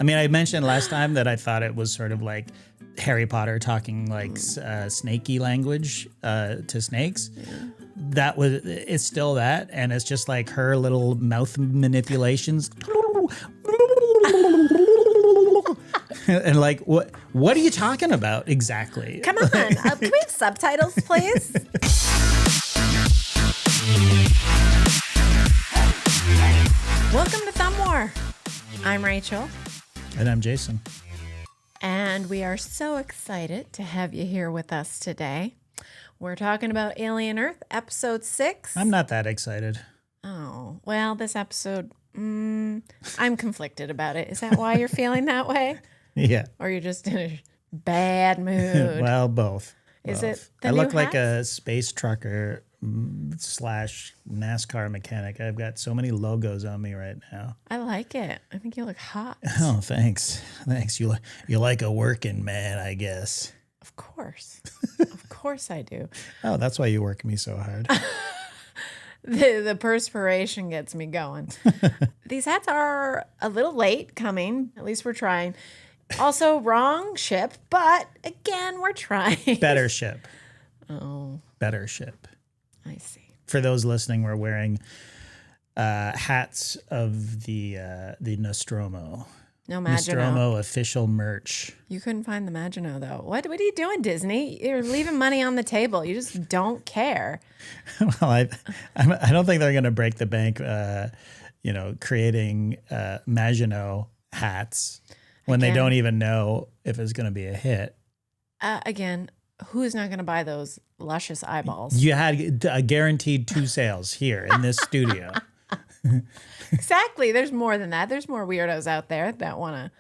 I mean, I mentioned last time that I thought it was sort of like Harry Potter talking like snaky language to snakes. Yeah. It's still that, and it's just like her little mouth manipulations. And like, what are you talking about exactly? Come on, can we have subtitles, please? Welcome to Thumb War. I'm Rachel. And I'm Jason. And we are so excited to have you here with us today. We're talking about Alien Earth, episode 6. I'm not that excited. Oh, well, this episode, I'm conflicted about it. Is that why you're feeling that way? Yeah. Or you're just in a bad mood? Well, both. Is it the I new look like hats? a space trucker / NASCAR mechanic. I've got so many logos on me right now. I like it. I think you look hot. Oh, thanks. Thanks. You like a working man, I guess. Of course. Of course I do. Oh, that's why you work me so hard. The perspiration gets me going. These hats are a little late coming. At least we're trying. Also, wrong ship, but again, we're trying. Better ship. Oh. Better ship. I see. For those listening, we're wearing hats of the Nostromo. No Magino. Nostromo official merch. You couldn't find the Magino, though. What are you doing, Disney? You're leaving money on the table. You just don't care. Well, I don't think they're going to break the bank, creating Magino hats when they don't even know if it's going to be a hit. Again, who's not going to buy those luscious eyeballs? You had a guaranteed 2 sales here in this studio. Exactly. There's more than that. There's more weirdos out there that want to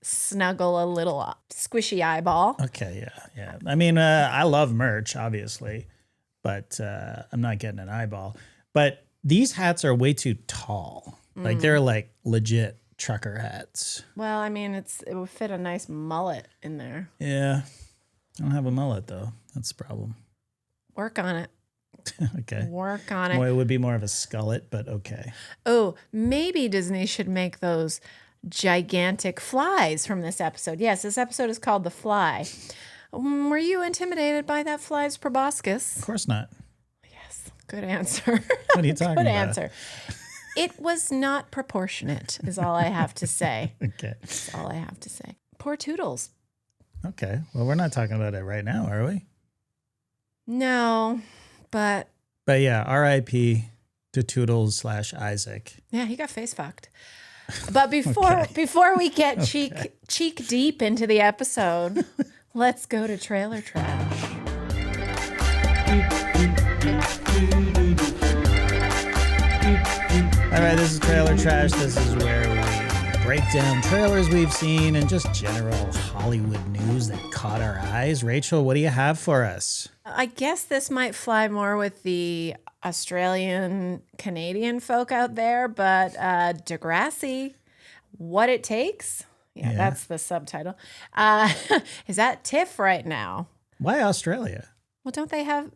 snuggle a little squishy eyeball. Okay, yeah. I mean, I love merch, obviously, but I'm not getting an eyeball. But these hats are way too tall. Like, they're like legit trucker hats. Well, I mean, it would fit a nice mullet in there. Yeah. I don't have a mullet, though. That's the problem. Work on it. Okay. Work on it. Well, it would be more of a skullet, but okay. Oh, maybe Disney should make those gigantic flies from this episode. Yes, this episode is called The Fly. Were you intimidated by that fly's proboscis? Of course not. Yes, good answer. What are you talking Good about? answer. It was not proportionate, is all I have to say. Okay. That's all I have to say. Poor Toodles. Okay. Well, we're not talking about it right now, are we? No, but yeah, R.I.P. to Toodles / Isaac. yeah, he got face fucked. But before we get cheek deep into the episode, let's go to trailer trash. All right, this is Trailer Trash. This is where we break down trailers we've seen and just general Hollywood news that caught our eyes. Rachel, what do you have for us? I guess this might fly more with the Australian, Canadian folk out there, but Degrassi, What It Takes? Yeah, that's the subtitle. Is that TIFF right now? Why Australia? Well, don't they have,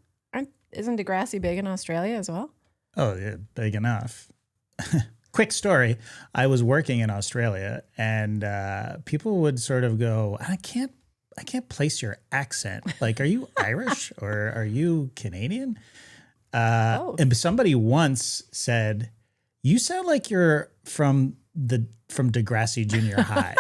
isn't Degrassi big in Australia as well? Oh, yeah, big enough. Quick story. I was working in Australia and people would sort of go, I can't place your accent. Like, are you Irish or are you Canadian? And somebody once said, you sound like you're from Degrassi Junior High.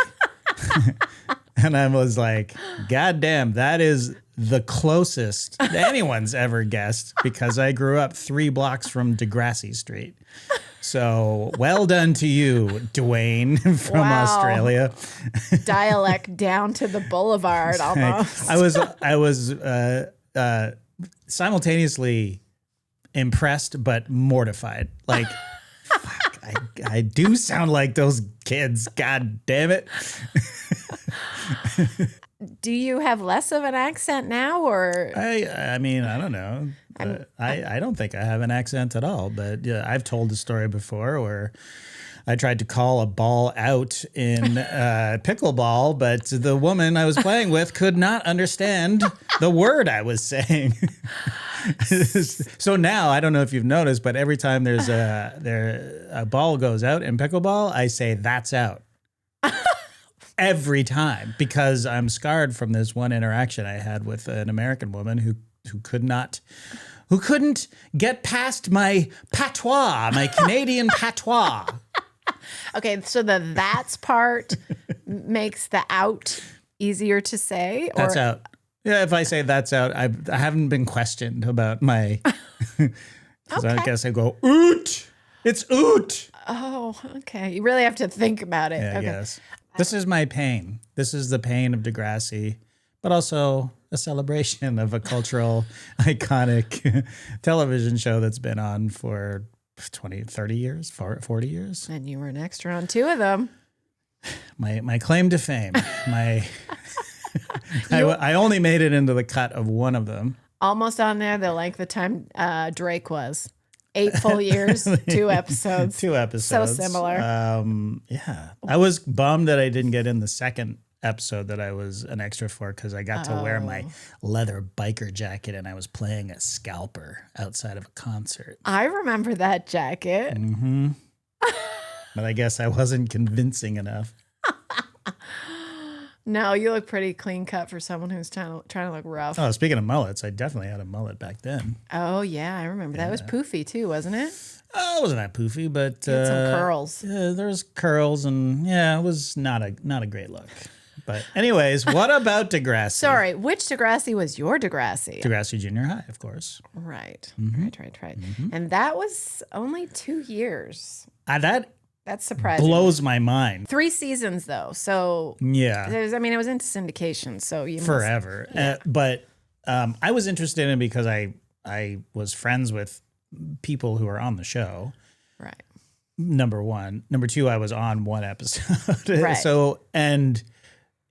And I was like, God damn, that is the closest anyone's ever guessed because I grew up 3 blocks from Degrassi Street. So well done to you, Dwayne from Australia. Dialect down to the boulevard almost. I was simultaneously impressed but mortified. Like, fuck, I do sound like those kids. God damn it. Do you have less of an accent now, or? I mean, I don't know. I don't think I have an accent at all, but yeah, I've told the story before where I tried to call a ball out in pickleball, but the woman I was playing with could not understand the word I was saying. So now, I don't know if you've noticed, but every time there's a ball goes out in pickleball, I say, "That's out." every time because I'm scarred from this one interaction I had with an American woman who couldn't get past my patois, my Canadian patois. Okay, so the that's part makes the out easier to say? Or? That's out. Yeah, if I say that's out, I haven't been questioned about my... Because I guess I go, oot! It's oot! Oh, okay. You really have to think about it. Yeah, okay. Yes. This is my pain. This is the pain of Degrassi, but also a celebration of a cultural, iconic television show that's been on for 20, 30 years, 40 years. And you were an extra on 2 of them. My claim to fame. I only made it into the cut of one of them. Almost on there, the length of time Drake was. 8 full years, 2 episodes. 2 episodes. So similar. Yeah. I was bummed that I didn't get in the second episode that I was an extra for because I got to wear my leather biker jacket and I was playing a scalper outside of a concert. I remember that jacket. Mm-hmm. But I guess I wasn't convincing enough. No, you look pretty clean cut for someone who's trying to look rough. Oh, speaking of mullets, I definitely had a mullet back then. Oh, yeah, I remember. That was poofy too, wasn't it? Oh, it wasn't that poofy, but You had some curls. Yeah, there's curls, and yeah, it was not a great look. But anyways, what about Degrassi? Sorry, which Degrassi was your Degrassi? Degrassi Junior High, of course. Right, Mm-hmm. right. And that was only 2 years. That That's surprising. blows my mind. 3 seasons though, so Yeah, it was into syndication, so you forever. But I was interested in it because I was friends with people who are on the show. Right. Number one. Number two, I was on one episode. Right. So, and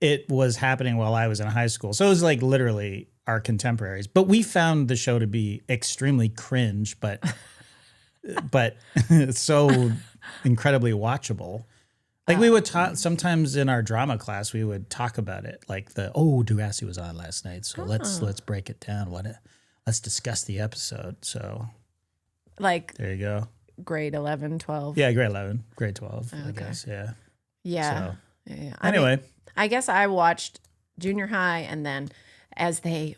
it was happening while I was in high school. So it was like literally our contemporaries. But we found the show to be extremely cringe, but so incredibly watchable. Like we would talk sometimes in our drama class, we would talk about it. Like Degrassi was on last night, so let's break it down. Let's discuss the episode. So Like there you go. grade 11, 12. Yeah, grade 11, grade 12, I Okay. guess. Yeah. Yeah. So, Yeah. anyway, I guess I watched junior high, and then as they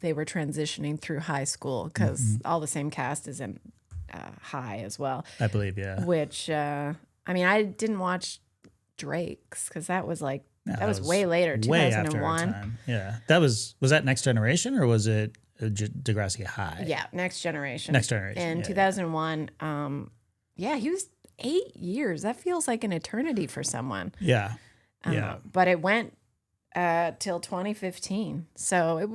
were transitioning through high school, because all the same cast is in high as well. I believe, yeah. Which I didn't watch Drake's because that was like that was way later, Way after our 2001. time. Yeah. Was that Next Generation or was it Degrassi High? Yeah, Next Generation. Next Generation. In yeah, 2001. He was 8 years. That feels like an eternity for someone. Yeah. Yeah. But it went till 2015. So it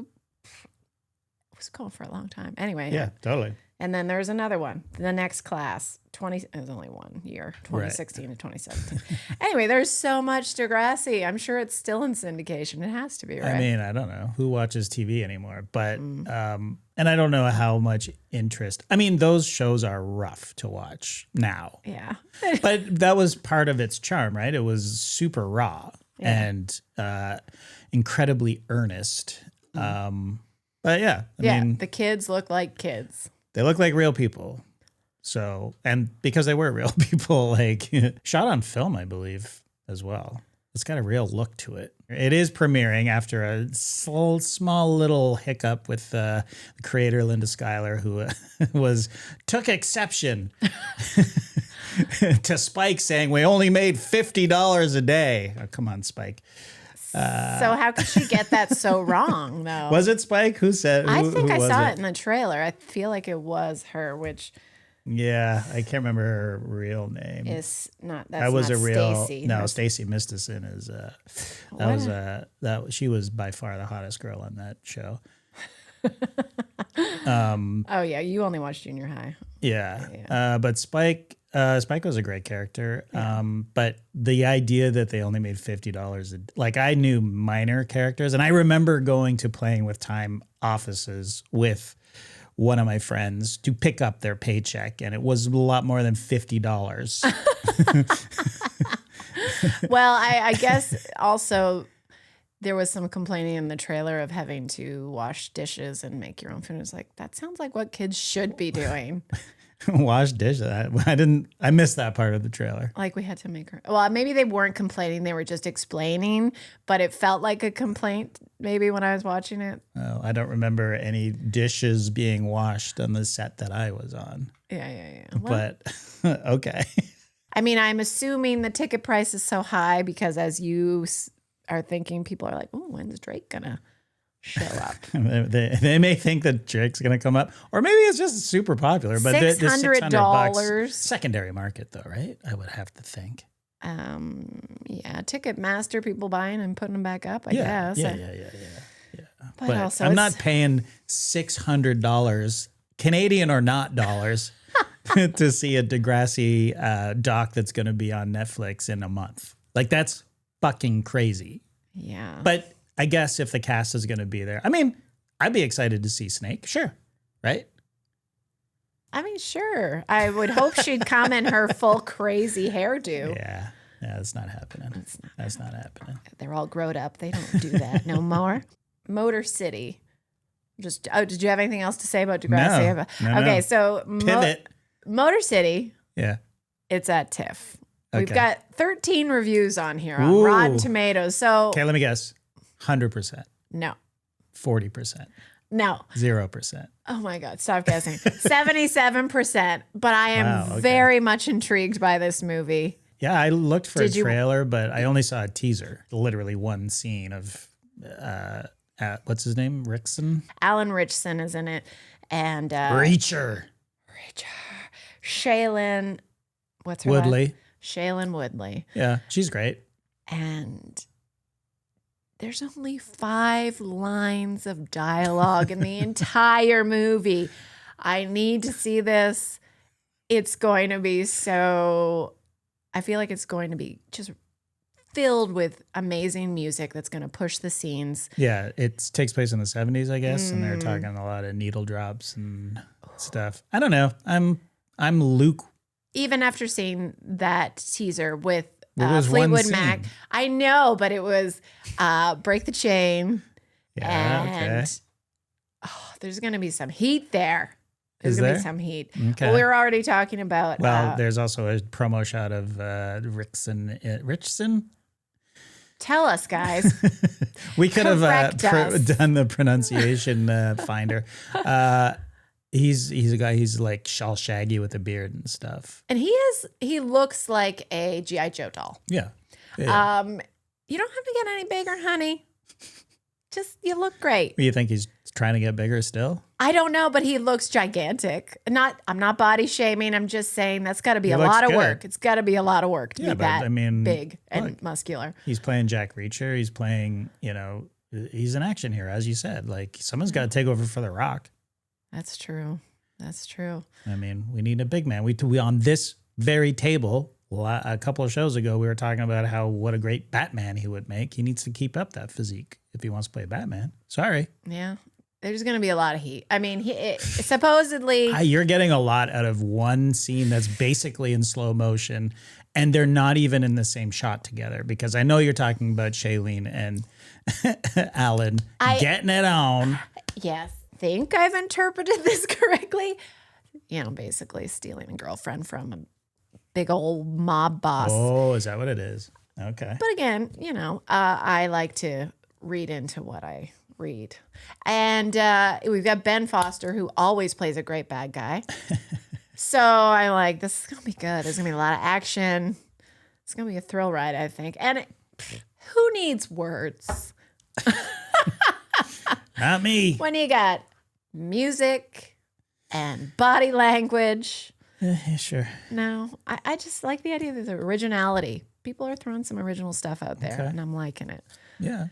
was going for a long time. Anyway. Yeah, totally. And then there's another one, the next class. It was only 1 year, 2016 to 2017. Anyway, there's so much Degrassi. I'm sure it's still in syndication. It has to be, right? I mean, I don't know who watches TV anymore, but and I don't know how much interest. I mean, those shows are rough to watch now. Yeah. But that was part of its charm, right? It was super raw and incredibly earnest. But yeah, I mean, the kids look like kids. they look like real people. So, and because they were real people, like shot on film, I believe, as well. It's got a real look to it. It is premiering after a small little hiccup with the creator, Linda Schuyler, who took exception to Spike saying we only made $50 a day. Oh, come on, Spike. So how could she get that so wrong, though? Was it Spike? Who said? I think who I was saw it in the trailer. I feel like it was her, which Yeah, I can't remember her real name. is not. That's That was not a real Stacey. no. Stacey Mistison is that she was by far the hottest girl on that show. Oh yeah, you only watched junior high. Yeah. But Spike was a great character. But the idea that they only made $50, like I knew minor characters, and I remember going to Playing with Time offices with one of my friends to pick up their paycheck, and it was a lot more than $50. Well, I guess also there was some complaining in the trailer of having to wash dishes and make your own food. It's like, that sounds like what kids should be doing. Wash dishes. I missed that part of the trailer. Like we had to make her. Well, maybe they weren't complaining; they were just explaining. But it felt like a complaint. Maybe when I was watching it. Oh, I don't remember any dishes being washed on the set that I was on. Yeah. Well, But okay. I mean, I'm assuming the ticket price is so high because, as you are thinking, people are like, "Oh, when's Drake gonna show up?" they may think that Drake's going to come up, or maybe it's just super popular. But the $600 secondary market, though, right? I would have to think. Yeah, Ticketmaster, people buying and putting them back up. I guess. Yeah. But also, I'm not paying $600 Canadian or not dollars to see a Degrassi doc that's going to be on Netflix in a month. Like, that's fucking crazy. Yeah. But I guess if the cast is going to be there, I mean, I'd be excited to see Snake. Sure. Right? I mean, sure. I would hope she'd come in her full crazy hairdo. Yeah, that's not happening. That's not happening. They're all grown up. They don't do that no more. Motor City. Did you have anything else to say about Degrassi? No. Okay, so Pivot. Motor City. Yeah. It's at TIFF. Okay. We've got 13 reviews on here on Ooh. Rotten Tomatoes. So Okay, let me guess. 100%. no. 40%. No. 0%. Oh my God, stop guessing. 77%. But I am Wow, okay. very much intrigued by this movie. Yeah, I looked for Did a you- trailer, but I only saw a teaser. Literally one scene of, what's his name? Ritchson? Alan Ritchson is in it. And Reacher. Shailene, what's her Woodley. last? Shailene Woodley. Yeah, she's great. And there's only 5 lines of dialogue in the entire movie. I need to see this. It's going to be so, I feel like it's going to be just filled with amazing music that's going to push the scenes. Yeah, it takes place in the 70s, I guess, and they're talking a lot of needle drops and stuff. I don't know. I'm Luke. Even after seeing that teaser with It was one Fleetwood scene. Mac, I know, but it was Break the Chain. Yeah, And okay. there's going to be some heat there. There's Is going to there? be some heat. Okay. Well, we were already talking about. Well, there's also a promo shot of Ritchson. Tell us, guys. We could have Correct us. done the pronunciation finder. He's a guy. He's like all shaggy with a beard and stuff. And he looks like a G.I. Joe doll. Yeah. You don't have to get any bigger, honey. Just, you look great. You think he's trying to get bigger still? I don't know, but he looks gigantic. I'm not body shaming. I'm just saying that's got to be He a looks lot of good. work. It's got to be a lot of work to Yeah, be but, that I mean, big and look. muscular. He's playing Jack Reacher. He's playing, he's an action hero, as you said. Like, someone's got to take over for The Rock. That's true. That's true. I mean, we need a big man. We on this very table a couple of shows ago, we were talking about what a great Batman he would make. He needs to keep up that physique if he wants to play Batman. Sorry. Yeah. There's going to be a lot of heat. I mean, supposedly. You're getting a lot out of one scene that's basically in slow motion, and they're not even in the same shot together, because I know you're talking about Shailene and Alan getting it on. Yes. Think I've interpreted this correctly. Basically stealing a girlfriend from a big old mob boss. Oh, is that what it is? Okay. But again, I like to read into what I read. And we've got Ben Foster, who always plays a great bad guy. So I'm like, this is going to be good. There's going to be a lot of action. It's going to be a thrill ride, I think. And who needs words? Not me. When you got music and body language. Yeah, sure. No, I just like the idea of the originality. People are throwing some original stuff out there, Okay. and I'm liking it. Yeah.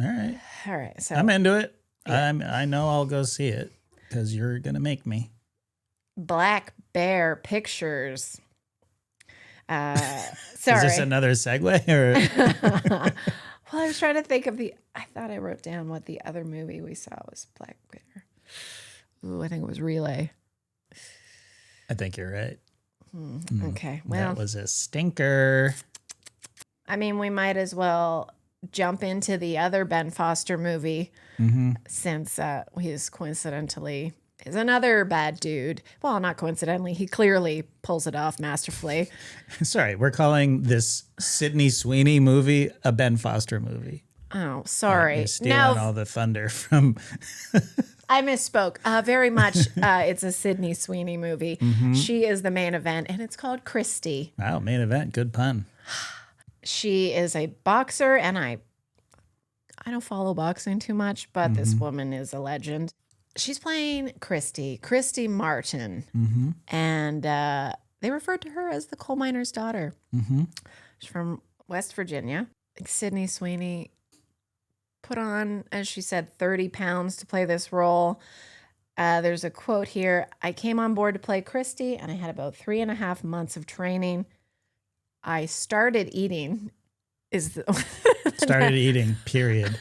All right. All right, so I'm into it. I know I'll go see it because you're going to make me. Black Bear Pictures. Sorry. Is this another segue? Or? Well, I was trying to think of I thought I wrote down what the other movie we saw was Black Bear. Ooh, I think it was Relay. I think you're right. Okay, well. That was a stinker. I mean, we might as well jump into the other Ben Foster movie since he's coincidentally is another bad dude. Well, not coincidentally, he clearly pulls it off masterfully. Sorry, we're calling this Sydney Sweeney movie a Ben Foster movie. Oh, sorry. You're stealing all the thunder from... I misspoke. Very much. It's a Sydney Sweeney movie. Mm-hmm. She is the main event, and it's called Christie. Wow, main event. Good pun. She is a boxer, and I don't follow boxing too much, but this woman is a legend. She's playing Christie Martin, and they referred to her as the coal miner's daughter. She's from West Virginia. Sydney Sweeney put on, as she said, 30 pounds to play this role. There's a quote here. I came on board to play Christie, and I had about 3.5 months of training. I started eating. Started eating, period.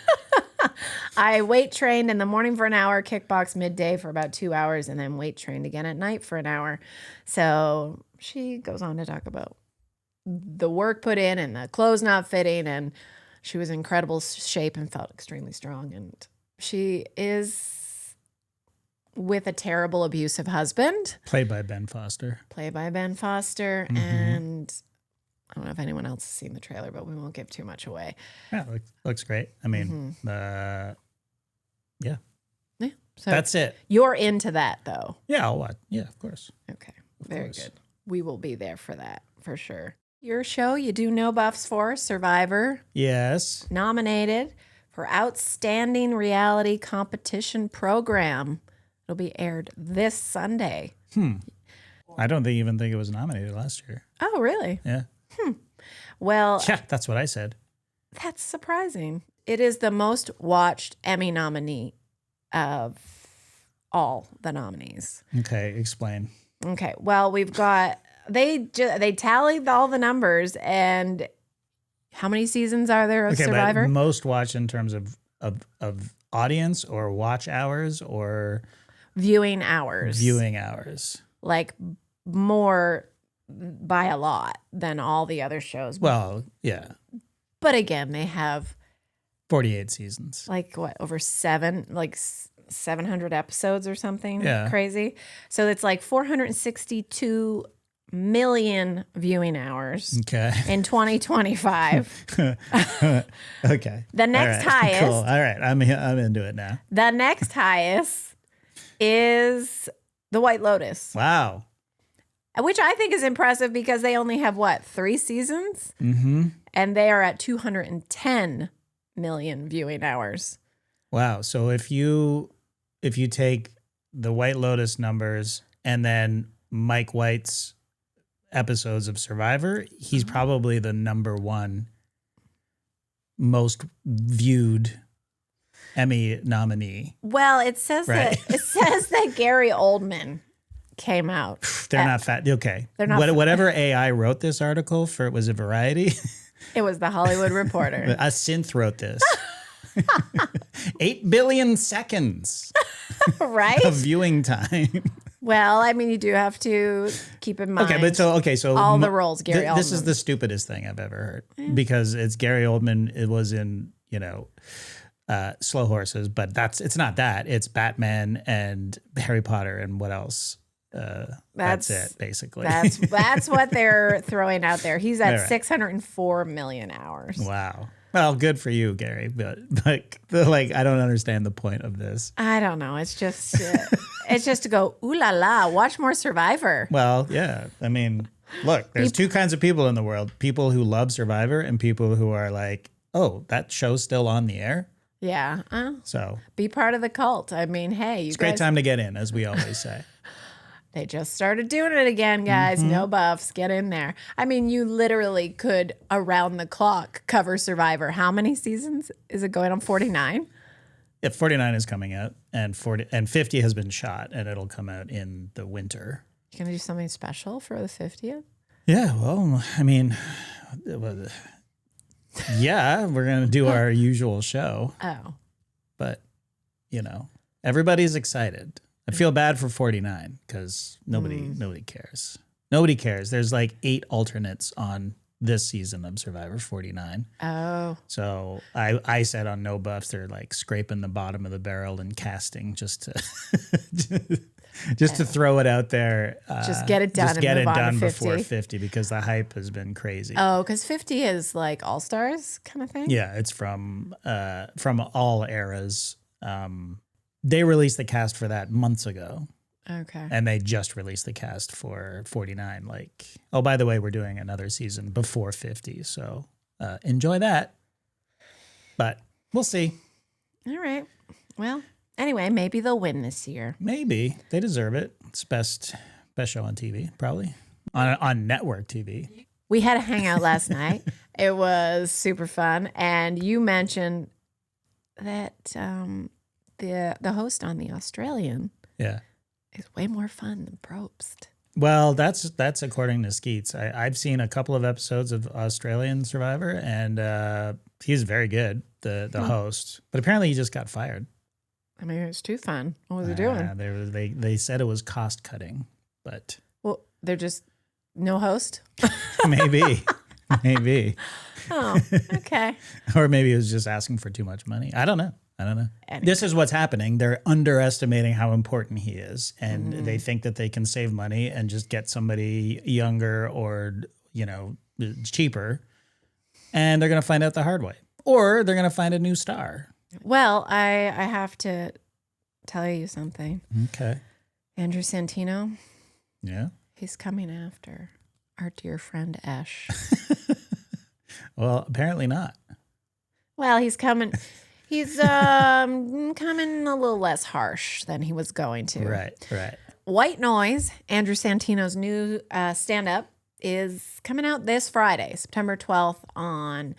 I weight trained in the morning for an hour, kickbox midday for about 2 hours, and then weight trained again at night for an hour. So she goes on to talk about the work put in and the clothes not fitting, and she was in incredible shape and felt extremely strong. And she is with a terrible abusive husband. Played by Ben Foster. And I don't know if anyone else has seen the trailer, but we won't give too much away. Yeah, looks great. I mean, yeah. Yeah. So that's it. You're into that, though. Yeah, I'll watch. Yeah, of course. Okay. Very good. We will be there for that, for sure. Your show, you do no buffs for, Survivor. Yes. Nominated for Outstanding Reality Competition Program. It'll be aired this Sunday. I don't even think it was nominated last year. Oh, really? Yeah. Well, Yeah, that's what I said. that's surprising. It is the most watched Emmy nominee of all the nominees. Okay, explain. Okay, well, we've got they tallied all the numbers, and how many seasons are there of Survivor? But most watched in terms of audience or watch hours or Viewing hours. Like more by a lot than all the other shows. Well, yeah. But again, they have 48 seasons. like what, over 700 episodes or something crazy. So it's like 462 million viewing hours Okay. in 2025. Okay. The next All right. highest. Cool. All right. I'm into it now. The next highest is The White Lotus, Wow. which I think is impressive because they only have, 3 seasons? Mm-hmm. And they are at 210 million viewing hours. Wow. So if you take the White Lotus numbers and then Mike White's episodes of Survivor, he's probably the number one most viewed Emmy nominee. Well, it says that Gary Oldman came out. They're not fat. Okay. They're not Whatever AI wrote this article for, was it Variety? It was the Hollywood Reporter. A synth wrote this. 8 billion seconds Right? of viewing time. Well, I mean, you do have to keep in mind. So all the roles Gary Oldman. This is the stupidest thing I've ever heard because it's Gary Oldman. It was in, Slow Horses, but it's not that. It's Batman and Harry Potter and what else? That's it, basically. That's what they're throwing out there. He's at 604 million hours. Wow. Well, good for you, Gary. But I don't understand the point of this. I don't know. It's just to go, ooh la la, watch more Survivor. Well, yeah. I mean, look, there's two kinds of people in the world: people who love Survivor and people who are like, "Oh, that show's still on the air." Yeah. So be part of the cult. I mean, hey, it's a great time to get in, as we always say. They just started doing it again, guys. No buffs. Get in there. I mean, you literally could, around the clock, cover Survivor. How many seasons? Is it going on 49? Yeah, 49 is coming out, and 50 has been shot, and it'll come out in the winter. You gonna do something special for the 50th? Yeah, well, I mean, yeah, we're gonna do our usual show. Oh, but everybody's excited. I feel bad for 49 because nobody cares. Nobody cares. There's like 8 alternates on this season of Survivor 49. Oh. So I said on No Buffs, they're like scraping the bottom of the barrel and casting just to Just to throw it out there. Just get it done. Just get and it move on done to 50. before 50 because the hype has been crazy. Oh, because 50 is like All Stars kind of thing? Yeah, it's from all eras. They released the cast for that months ago. Okay. And they just released the cast for 49. Like, oh, by the way, we're doing another season before 50. So enjoy that. But we'll see. All right. Well, anyway, maybe they'll win this year. Maybe. They deserve it. It's best show on TV, probably. On network TV. We had a hangout last night. It was super fun. And you mentioned that the host on The Australian is way more fun than Probst. Well, that's according to Skeets. I've seen a couple of episodes of Australian Survivor, and he's very good, the host. But apparently he just got fired. I mean, it's too fun. What was he doing? They said it was cost cutting, but well, they're just no host. maybe. Oh, okay. Or maybe he was just asking for too much money. I don't know. Anyway. This is what's happening. They're underestimating how important he is, and they think that they can save money and just get somebody younger or, cheaper, and they're going to find out the hard way. Or they're going to find a new star. Well, I have to tell you something. Okay. Andrew Santino. Yeah. He's coming after our dear friend Ash. Well, apparently not. Well, he's coming. He's coming a little less harsh than he was going to. Right. White Noise, Andrew Santino's new stand-up, is coming out this Friday, September 12th on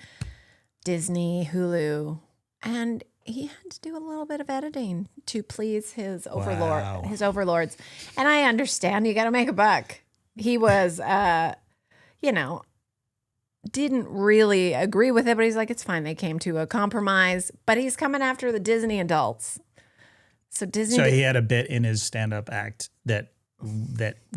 Disney, Hulu, and he had to do a little bit of editing to please his overlords. And I understand you got to make a buck. He was, didn't really agree with it, but he's like, it's fine. They came to a compromise, but he's coming after the Disney adults. So he had a bit in his stand-up act that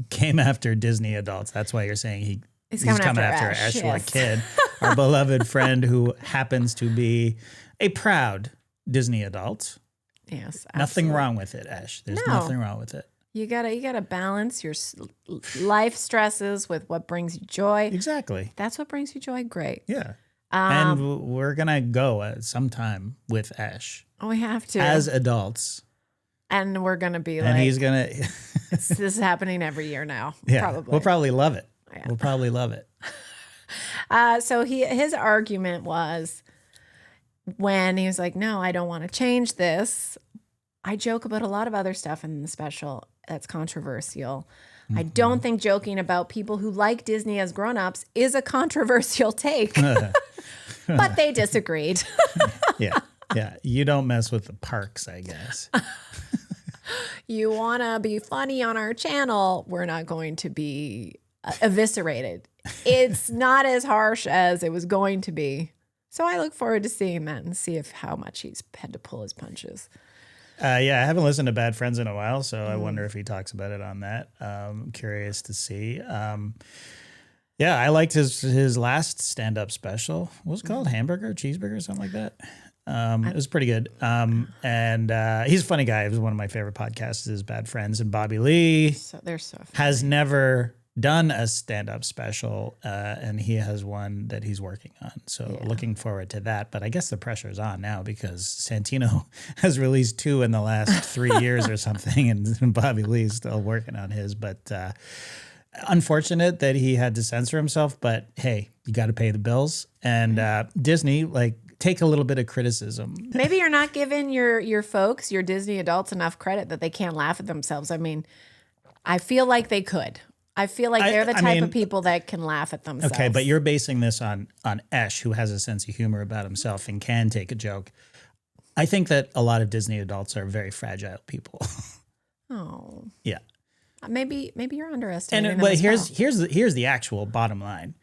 came after Disney adults. That's why you're saying he's coming after Ash, yes. Like kid, our beloved friend who happens to be a proud Disney adult. Yes, absolutely. Nothing wrong with it, Ash. There's nothing wrong with it. You gotta balance your life stresses with what brings you joy. Exactly. That's what brings you joy. Great. Yeah. And we're gonna go sometime with Ash. We have to as adults. And we're gonna be and he's gonna. This is happening every year now. Yeah, probably. We'll probably love it. Yeah. We'll probably love it. So his argument was when he was like, "No, I don't want to change this." I joke about a lot of other stuff in the special that's controversial. Mm-hmm. I don't think joking about people who like Disney as grown-ups is a controversial take. But they disagreed. Yeah. You don't mess with the parks, I guess. You want to be funny on our channel, we're not going to be eviscerated. It's not as harsh as it was going to be. So I look forward to seeing that and see how much he's had to pull his punches. I haven't listened to Bad Friends in a while, so I wonder if he talks about it on that. I'm curious to see. I liked his last stand-up special. What was it called? Hamburger, cheeseburger, something like that. It was pretty good. And he's a funny guy. It was one of my favorite podcasts is Bad Friends. And Bobby Lee they're so funny. Has never done a stand-up special, and he has one that he's working on. So looking forward to that. But I guess the pressure's on now because Santino has released 2 in the last 3 years or something, and Bobby Lee's still working on his. But unfortunate that he had to censor himself. But hey, you got to pay the bills. And Disney, take a little bit of criticism. Maybe you're not giving your folks, your Disney adults, enough credit that they can't laugh at themselves. I mean, I feel like they could. I feel like they're the type of people that can laugh at themselves. Okay, but you're basing this on Esh, who has a sense of humor about himself and can take a joke. I think that a lot of Disney adults are very fragile people. Oh. Yeah. Maybe you're underestimating them. But here's the actual bottom line.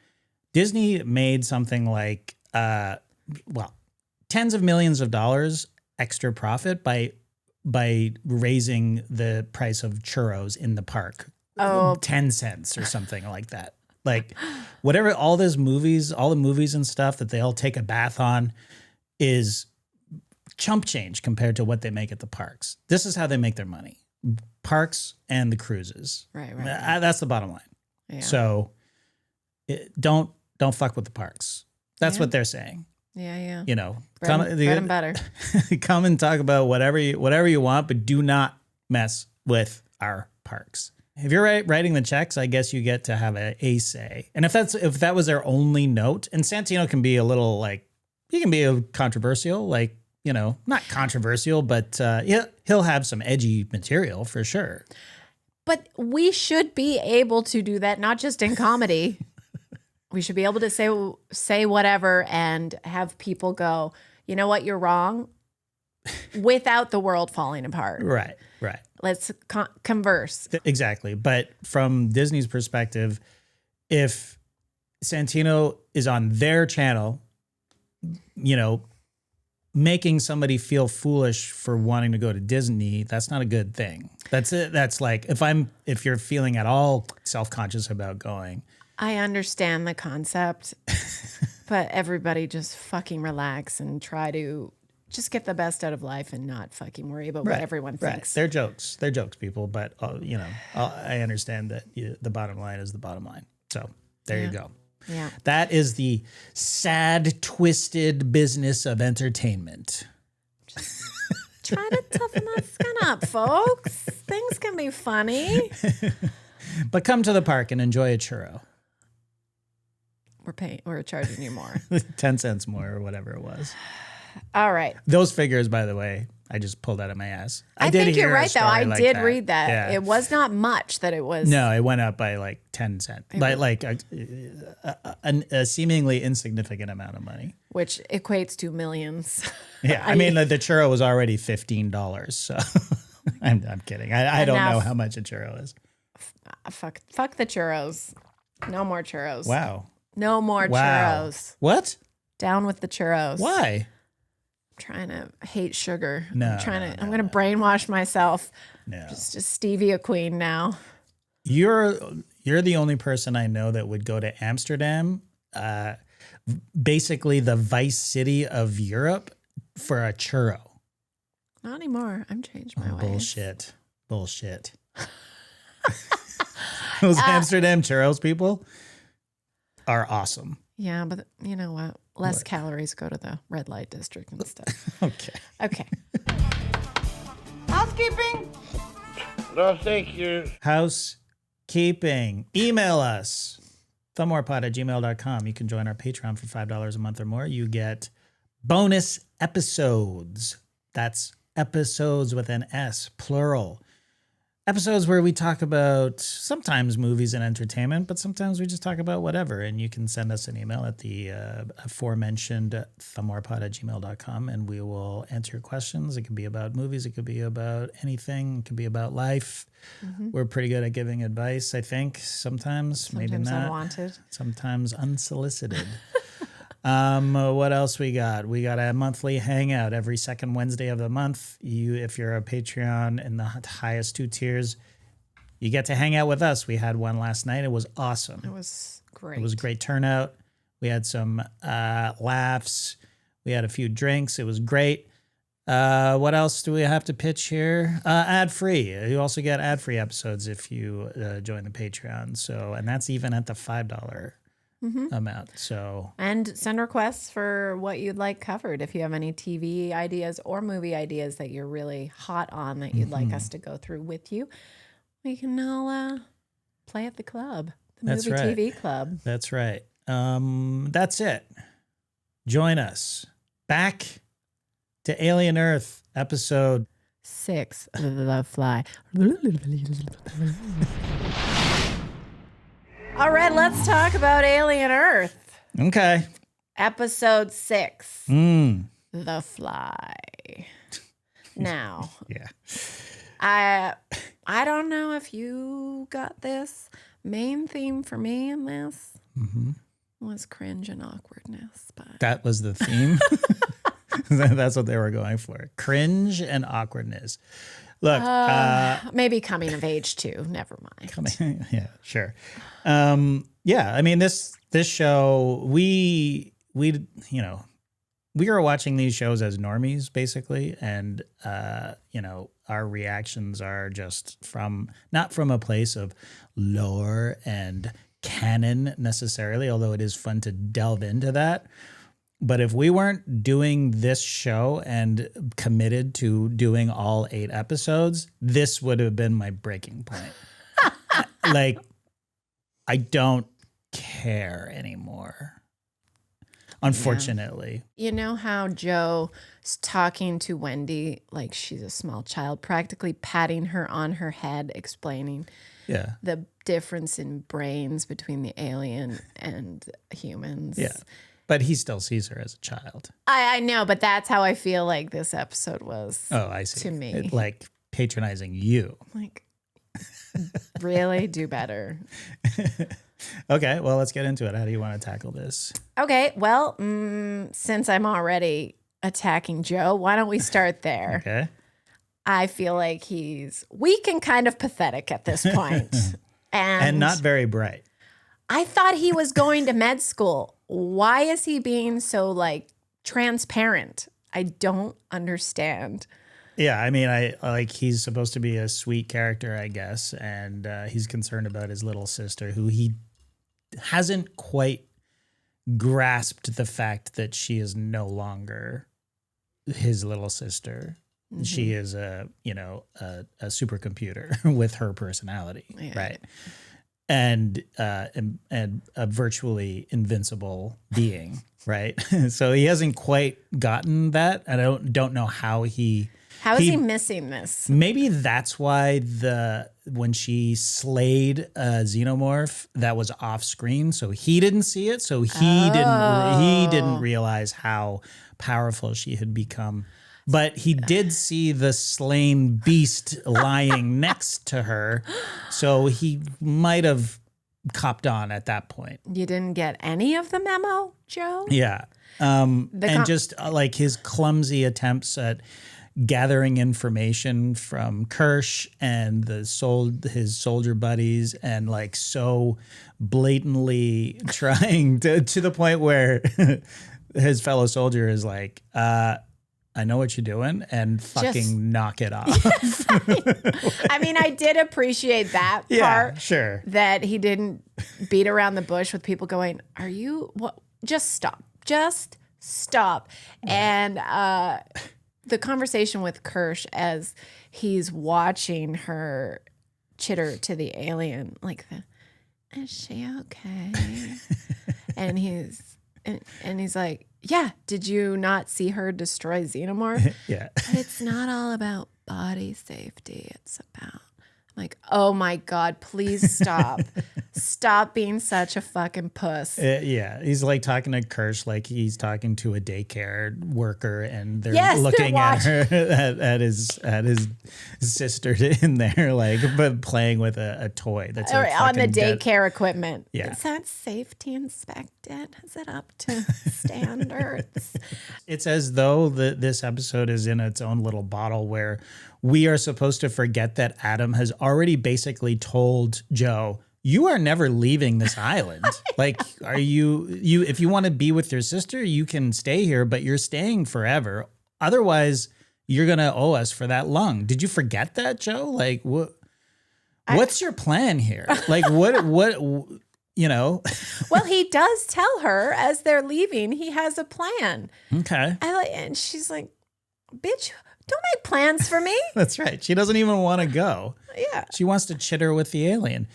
Disney made something like tens of millions of dollars extra profit by raising the price of churros in the park. 10 cents or something like that. Whatever, all the movies and stuff that they all take a bath on is chump change compared to what they make at the parks. This is how they make their money. parks and the cruises. Right. That's the bottom line. Yeah. So don't fuck with the parks. That's what they're saying. Yeah. You know, bread and butter. Come and talk about whatever you want, but do not mess with our parks. If you're writing the checks, I guess you get to have a say. And if that was their only note, and Santino can be a little he can be controversial, not controversial, but he'll have some edgy material for sure. But we should be able to do that, not just in comedy. We should be able to say whatever and have people go, you know what, you're wrong, without the world falling apart. Right. Let's converse. Exactly. But from Disney's perspective, if Santino is on their channel, making somebody feel foolish for wanting to go to Disney, that's not a good thing. That's it. That's like, if you're feeling at all self-conscious about going. I understand the concept, but everybody just fucking relax and try to just get the best out of life and not fucking worry about what everyone thinks. They're jokes, people. But I understand that the bottom line is the bottom line. So there you go. Yeah, that is the sad, twisted business of entertainment. Just try to toughen that skin up, folks. Things can be funny. But come to the park and enjoy a churro. We're charging you more. 10 cents more or whatever it was. All right. Those figures, by the way, I just pulled out of my ass. I think you're right, though. I did read that. Yeah. It was not much that it was. No, it went up by like 10 cents. Like a seemingly insignificant amount of money. Which equates to millions. Yeah. I mean, the churro was already $15. So I'm kidding. I don't know how much a churro is. Fuck the churros. No more churros. Wow. No more churros. What? Down with the churros. Why? I'm trying to hate sugar. No. I'm going to brainwash myself. No. Just stevia queen now. You're the only person I know that would go to Amsterdam, basically the Vice City of Europe, for a churro. Not anymore. I'm changed my ways. Bullshit. Those Amsterdam churros people are awesome. Yeah, but you know what? Less calories go to the red light district and stuff. Okay. Housekeeping. No, thank you. Housekeeping. Email us. thumbwarpod@gmail.com. You can join our Patreon for $5 a month or more. You get bonus episodes. That's episodes with an S, plural. Episodes where we talk about sometimes movies and entertainment, but sometimes we just talk about whatever. And you can send us an email at the aforementioned thumbwarpod@gmail.com, and we will answer your questions. It can be about movies. It could be about anything. It could be about life. Mm-hmm. We're pretty good at giving advice, I think. Sometimes maybe not. Unwanted. Sometimes unsolicited. What else we got? We got a monthly hangout every second Wednesday of the month. If you're a Patreon in the highest 2 tiers, you get to hang out with us. We had one last night. It was awesome. It was great. It was a great turnout. We had some laughs. We had a few drinks. It was great. What else do we have to pitch here? Ad-free. You also get ad-free episodes if you join the Patreon. And that's even at the $5 amount. And send requests for what you'd like covered. If you have any TV ideas or movie ideas that you're really hot on that you'd like us to go through with you, we can all play at the club, the movie TV club. That's right. That's it. Join us. Back to Alien Earth, episode 6, The Fly. All right, let's talk about Alien Earth. Okay. Episode 6, The Fly. Now, I don't know if you got this. Main theme for me in this was cringe and awkwardness. But that was the theme? That's what they were going for. Cringe and awkwardness. Look, maybe coming of age too. Never mind. Yeah, sure. I mean this show we we are watching these shows as normies, basically, and our reactions are just not from a place of lore and canon necessarily, although it is fun to delve into that. But if we weren't doing this show and committed to doing all 8 episodes, this would have been my breaking point. Like, I don't care anymore. Unfortunately. You know how Joe's talking to Wendy like she's a small child, practically patting her on her head, explaining the difference in brains between the alien and humans. Yeah. But he still sees her as a child. I know, but that's how I feel like this episode was. Oh, I see. To me. Like patronizing you. Like, really? Do better. Okay, well, let's get into it. How do you want to tackle this? Okay, well, since I'm already attacking Joe, why don't we start there? Okay. I feel like he's weak and kind of pathetic at this point. And not very bright. I thought he was going to med school. Why is he being so, like, transparent? I don't understand. Yeah, I mean, he's supposed to be a sweet character, I guess, and he's concerned about his little sister, who he hasn't quite grasped the fact that she is no longer his little sister. Mm-hmm. She is a supercomputer with her personality, right? And a virtually invincible being, right? So he hasn't quite gotten that. I don't know how he. How is he missing this? Maybe that's why when she slayed a xenomorph, that was off screen, so he didn't see it. So he didn't realize how powerful she had become. But he did see the slain beast lying next to her, so he might have copped on at that point. You didn't get any of the memo, Joe? Yeah. Just like his clumsy attempts at gathering information from Kirsch and his soldier buddies, and like so blatantly trying to the point where his fellow soldier is like, I know what you're doing, and fucking knock it off. I mean, I did appreciate that part. Yeah, sure. That he didn't beat around the bush with people going, "Are you what? Just stop. Just stop." Right. And the conversation with Kirsch as he's watching her chitter to the alien, like, is she okay? and he's like, yeah, did you not see her destroy Xenomorph? Yeah. But it's not all about body safety. It's about, I'm like, oh my God, please stop. Stop being such a fucking puss. Yeah. He's like talking to Kirsch like he's talking to a daycare worker, and they're looking at her, at his sister in there, like, but playing with a toy that's on the daycare equipment. Yeah. Is that safety inspected? Is it up to standards? It's as though this episode is in its own little bottle where we are supposed to forget that Adam has already basically told Joe, you are never leaving this island. Like, are you if you want to be with your sister, you can stay here, but you're staying forever. Otherwise, you're going to owe us for that lung. Did you forget that, Joe? Like, what's your plan here? Like, what, you know? Well, he does tell her as they're leaving, he has a plan. Okay. And she's like, bitch, don't make plans for me. That's right. She doesn't even want to go. Yeah. She wants to chitter with the alien.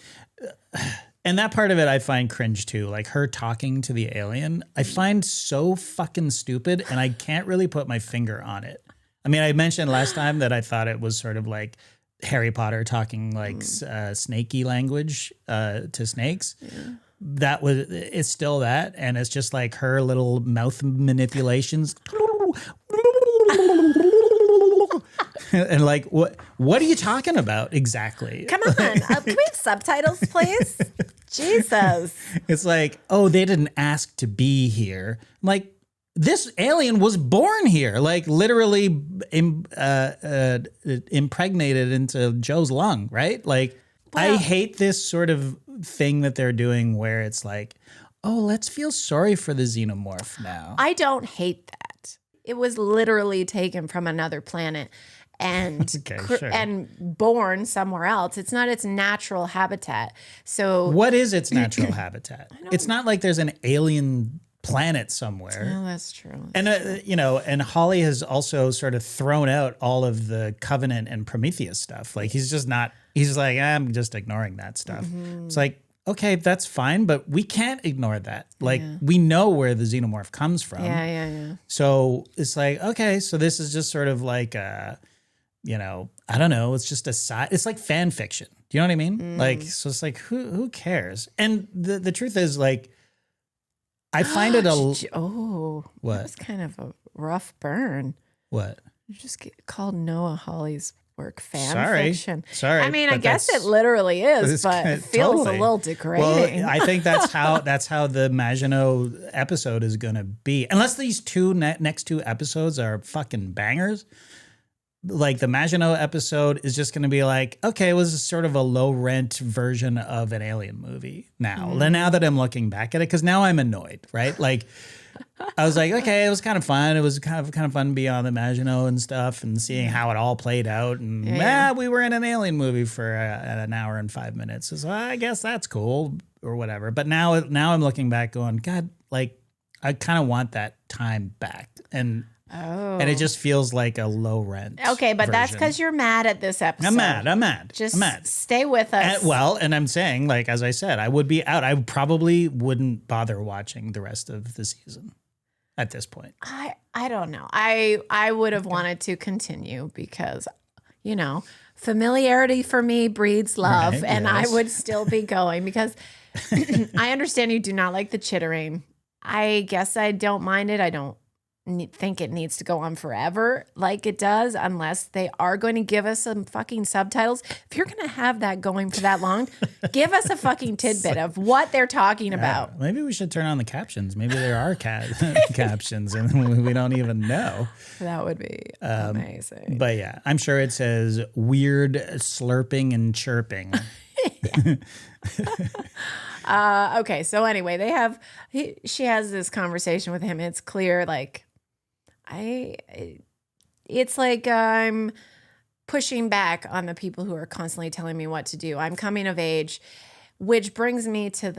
And that part of it I find cringe too. Like her talking to the alien, I find so fucking stupid, and I can't really put my finger on it. I mean, I mentioned last time that I thought it was sort of like Harry Potter talking like snaky language to snakes. Yeah. It's still that, and it's just like her little mouth manipulations. And like, what are you talking about exactly? Come on. Can we have subtitles, please? Jesus. It's like, oh, they didn't ask to be here. Like, this alien was born here, like literally impregnated into Joe's lung, right? Like, I hate this sort of thing that they're doing where it's like, oh, let's feel sorry for the xenomorph now. I don't hate that. It was literally taken from another planet and Okay, sure. and born somewhere else. It's not its natural habitat. So What is its natural habitat? It's not like there's an alien planet somewhere. oh, that's true. And, and Hawley has also sort of thrown out all of the Covenant and Prometheus stuff. Like, he's just like, I'm just ignoring that stuff. It's like, okay, that's fine, but we can't ignore that. Like, we know where the xenomorph comes from. Yeah. So it's like, okay, so this is just sort of like, I don't know. It's just a side. It's like fan fiction. Do you know what I mean? Like, so it's like, who cares? And the truth is, like, I find it oh, what? That was kind of a rough burn. What? You just called Noah Hawley's work fan fiction. Sorry. I mean, I guess that's- it literally is, but it feels totally. a little degrading. Well, I think that's how the Maginot episode is going to be. Unless these next two episodes are fucking bangers. Like, the Maginot episode is just going to be like, okay, it was sort of a low rent version of an alien movie now. Now that I'm looking back at it, because now I'm annoyed, right? Like, I was like, okay, it was kind of fun. It was kind of fun to be on the Maginot and stuff and seeing how it all played out. And we were in an alien movie for an hour and 5 minutes. So I guess that's cool or whatever. But now I'm looking back going, God, like, I kind of want that time back. And it just feels like a low rent. Okay, but that's version. because you're mad at this episode. I'm mad. Just I'm mad. stay with us. And I'm saying, like, as I said, I would be out. I probably wouldn't bother watching the rest of the season at this point. I don't know. I would have wanted to continue because, familiarity for me breeds love, Right, and yes. I would still be going because I understand you do not like the chittering. I guess I don't mind it. I don't think it needs to go on forever like it does unless they are going to give us some fucking subtitles. If you're going to have that going for that long, give us a fucking tidbit of what they're talking about. Maybe we should turn on the captions. Maybe there are captions and we don't even know. That would be amazing. But yeah, I'm sure it says weird slurping and chirping. Okay, so anyway, she has this conversation with him. It's clear, like, it's like I'm pushing back on the people who are constantly telling me what to do. I'm coming of age, which brings me to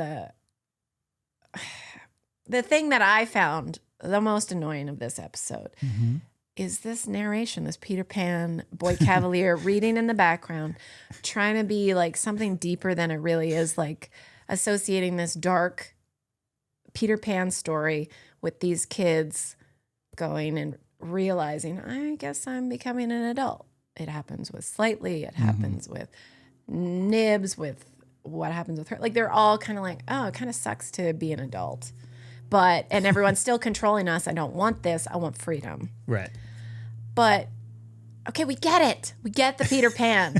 the thing that I found the most annoying of this episode. Mm-hmm. Is this narration, this Peter Pan boy cavalier reading in the background, trying to be like something deeper than it really is, like associating this dark Peter Pan story with these kids going and realizing, I guess I'm becoming an adult. It happens with Slightly. It happens with Nibs, with what happens with her. Like, they're all kind of like, oh, it kind of sucks to be an adult. And everyone's still controlling us. I don't want this. I want freedom. Right. But, okay, we get it. We get the Peter Pan.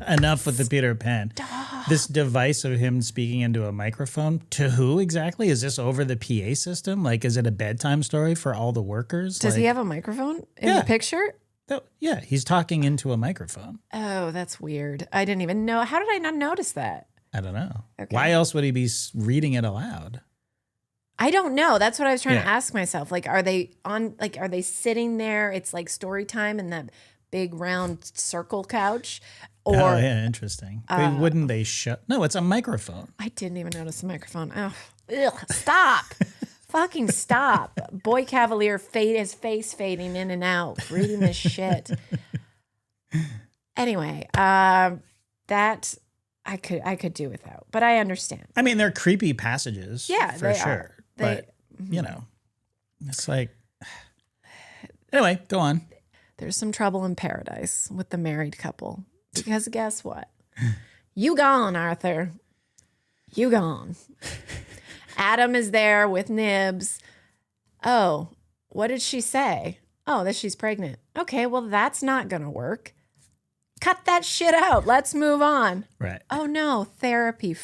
Enough with the Peter Pan. This device of him speaking into a microphone, to who exactly? Is this over the PA system? Like, is it a bedtime story for all the workers? Does he have a microphone in the picture? Yeah, he's talking into a microphone. Oh, that's weird. I didn't even know. How did I not notice that? I don't know. Okay. Why else would he be reading it aloud? I don't know. That's what I was trying to ask myself. Like, are they sitting there? It's like story time in that big round circle couch. Or, oh, yeah, interesting. Wouldn't they shut? No, it's a microphone. I didn't even notice the microphone. Oh, ugh, stop. Fucking stop. Boy Cavalier his face fading in and out, reading this shit. Anyway, that I could do without, but I understand. I mean, they're creepy passages. Yeah, for they sure. are. But, it's like, anyway, go on. There's some trouble in paradise with the married couple. Because guess what? You gone, Arthur. You gone. Adam is there with Nibs. Oh, what did she say? Oh, that she's pregnant. Okay, well, that's not going to work. Cut that shit out. Let's move on. Right. Oh, no, therapy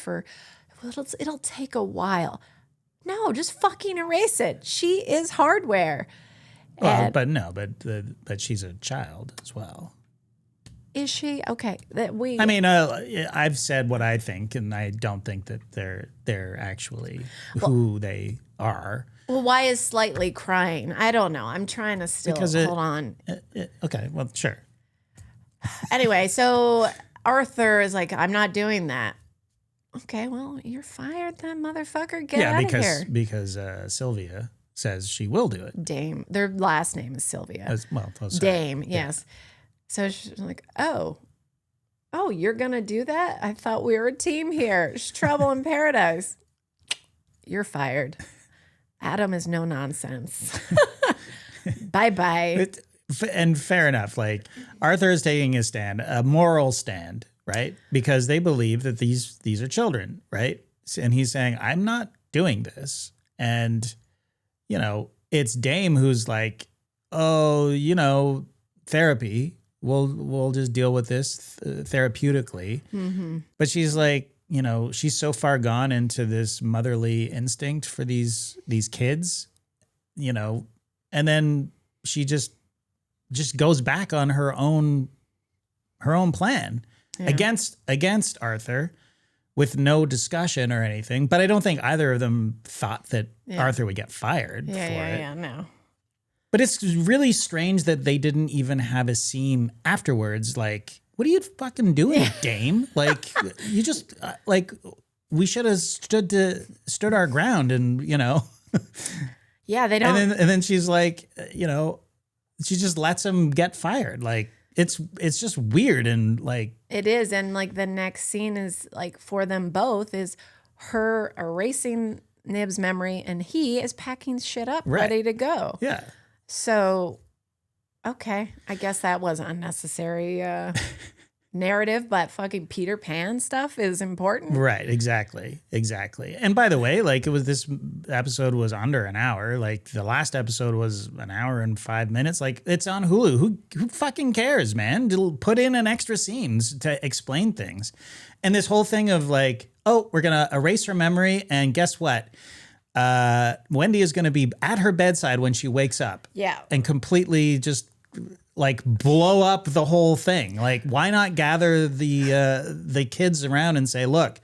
it'll take a while. No, just fucking erase it. She is hardware. Well, but she's a child as well. Is she? Okay. I mean, I've said what I think, and I don't think that they're actually who they are. Well, why is slightly crying? I don't know. I'm trying to still hold on. Okay, well, sure. Anyway, so Arthur is like, I'm not doing that. Okay, well, you're fired then, motherfucker. Get out of here. Because Sylvia says she will do it. Dame. Their last name is Sylvia. Sorry. Dame, yes. So she's like, oh, you're going to do that? I thought we were a team here. It's trouble in paradise. You're fired. Adam is no nonsense. Bye-bye. And fair enough. Like, Arthur is taking a stand, a moral stand, right? Because they believe that these are children, right? And he's saying, I'm not doing this. And, it's Dame who's like, oh, therapy. We'll just deal with this therapeutically. Mm-hmm. But she's like, she's so far gone into this motherly instinct for these kids, and then she just goes back on her own plan against Arthur with no discussion or anything. But I don't think either of them thought that Arthur would get fired for it. Yeah, no. But it's really strange that they didn't even have a scene afterwards. Like, what are you fucking doing, Dame? Like, you just we should have stood our ground, and Yeah, they don't. And then she's like, she just lets him get fired. Like, it's just weird, and like it is. And like the next scene is like for them both is her erasing Nib's memory, and he is packing shit up, ready to go. Yeah. So, okay, I guess that was unnecessary narrative, but fucking Peter Pan stuff is important. Right, exactly. And by the way, like, this episode was under an hour. Like, the last episode was an hour and 5 minutes. Like, it's on Hulu. Who fucking cares, man? It'll put in an extra scenes to explain things. And this whole thing of like, oh, we're going to erase her memory, and guess what? Wendy is going to be at her bedside when she wakes up. Yeah. And completely just like blow up the whole thing. Like, why not gather the kids around and say, look,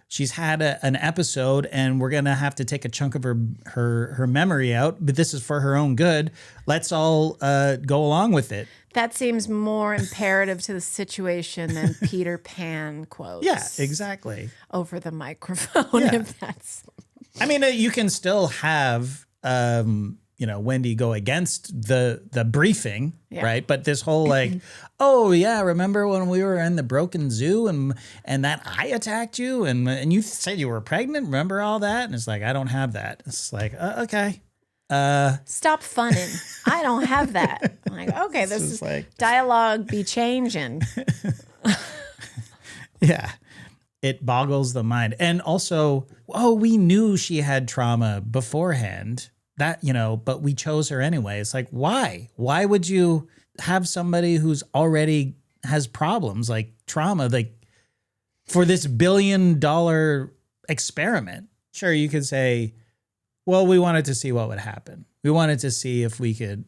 she's had an episode and we're going to have to take a chunk of her memory out, but this is for her own good. Let's all go along with it. That seems more imperative to the situation than Peter Pan quotes. Yeah, exactly. Over the microphone, if that's... I mean, you can still have, Wendy go against the briefing, right? But this whole like, oh yeah, remember when we were in the broken zoo and that I attacked you and you said you were pregnant? Remember all that? And it's like, I don't have that. It's like, okay. Stop funning. I don't have that. I'm like, okay, this is like dialogue be changing. Yeah. It boggles the mind. And also, we knew she had trauma beforehand, but we chose her anyway. It's like, why? Why would you have somebody who's already has problems, like trauma, like for this $1 billion experiment? Sure, you could say, well, we wanted to see what would happen. We wanted to see if we could,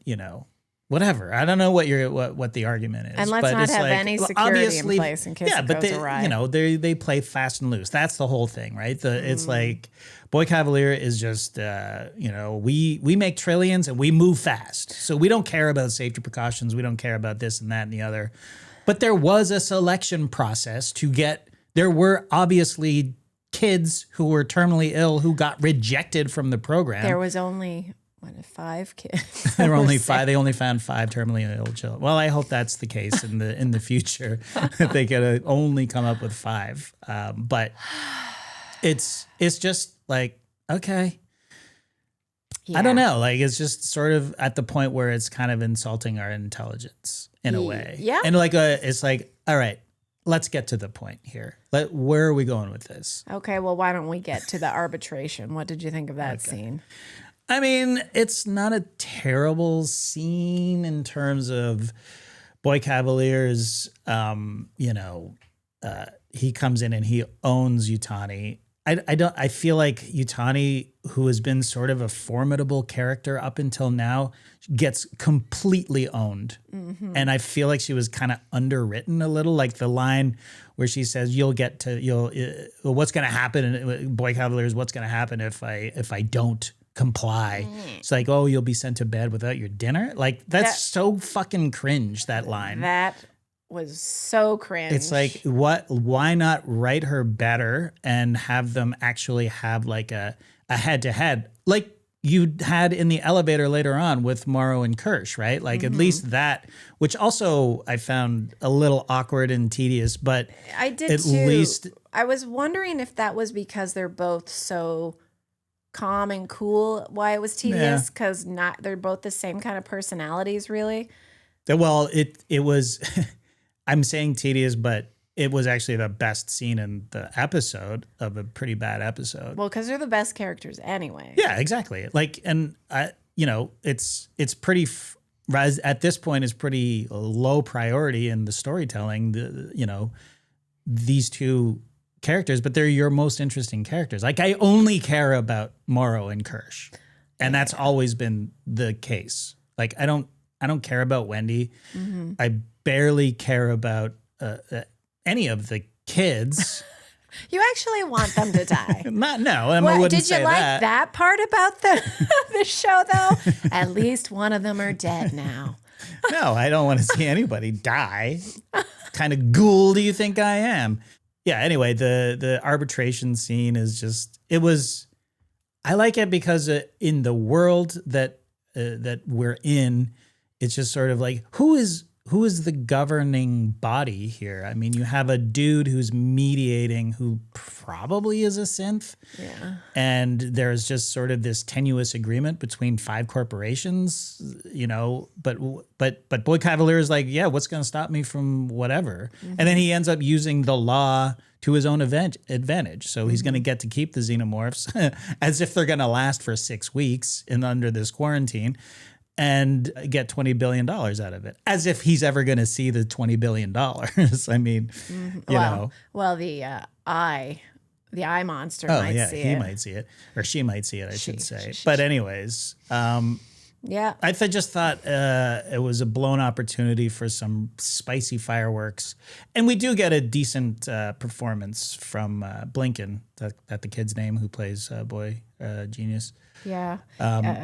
whatever. I don't know what the argument is. And let's not have any security in place in case it goes awry. They play fast and loose. That's the whole thing, right? It's like Boy Cavalier is just, we make trillions and we move fast. So we don't care about safety precautions. We don't care about this and that and the other. But there was a selection process there were obviously kids who were terminally ill who got rejected from the program. There was only... 5 kids? There were only 5. They only found 5 terminally ill children. Well, I hope that's the case in the future. That they could only come up with 5. But it's just like, okay. Yeah. I don't know. Like, it's just sort of at the point where it's kind of insulting our intelligence in a way. Yeah. And like it's like, all right, let's get to the point here. Where are we going with this? Okay, well, why don't we get to the arbitration? What did you think of that scene? I mean, it's not a terrible scene in terms of Boy Cavalier's, he comes in and he owns Yutani. I feel like Yutani, who has been sort of a formidable character up until now, gets completely owned. And I feel like she was kind of underwritten a little, like the line where she says, what's going to happen, Boy Cavaliers, what's going to happen if I don't comply? It's like, oh, you'll be sent to bed without your dinner. Like that's so fucking cringe, that line. That was so cringe. It's like, why not write her better and have them actually have like a head-to-head like you had in the elevator later on with Morrow and Kirsch, right? Like at least that, which also I found a little awkward and tedious, but I did at too. least I was wondering if that was because they're both so calm and cool why it was tedious, because they're both the same kind of personalities, really. Well, it was I'm saying tedious, but it was actually the best scene in the episode of a pretty bad episode. Well, because they're the best characters anyway. Yeah, exactly. Like, and it's pretty at this point is pretty low priority in the storytelling. These two characters, but they're your most interesting characters. Like, I only care about Morrow and Kirsch, and that's always been the case. Like, I don't care about Wendy. I barely care about any of the kids. You actually want them to die. I wouldn't did say you like that part about the show, though? At least one of them are dead now. No, I don't want to see anybody die. Kind of ghoul do you think I am? Yeah, anyway, the arbitration scene is just, I like it because in the world that we're in, it's just sort of like, who is the governing body here? I mean, you have a dude who's mediating who probably is a synth. Yeah. And there's just sort of this tenuous agreement between 5 corporations, but Boy Cavalier is like, yeah, what's going to stop me from whatever? And then he ends up using the law to his own advantage. So he's going to get to keep the Xenomorphs as if they're going to last for 6 weeks under this quarantine, and get $20 billion out of it, as if he's ever going to see the $20 billion. I mean, you know. Well, the eye monster might see it. He might see it, or she might see it, I should say. But anyways, yeah. I just thought it was a blown opportunity for some spicy fireworks. And we do get a decent performance from Blinken, that the kid's name, who plays Boy Genius. Yeah.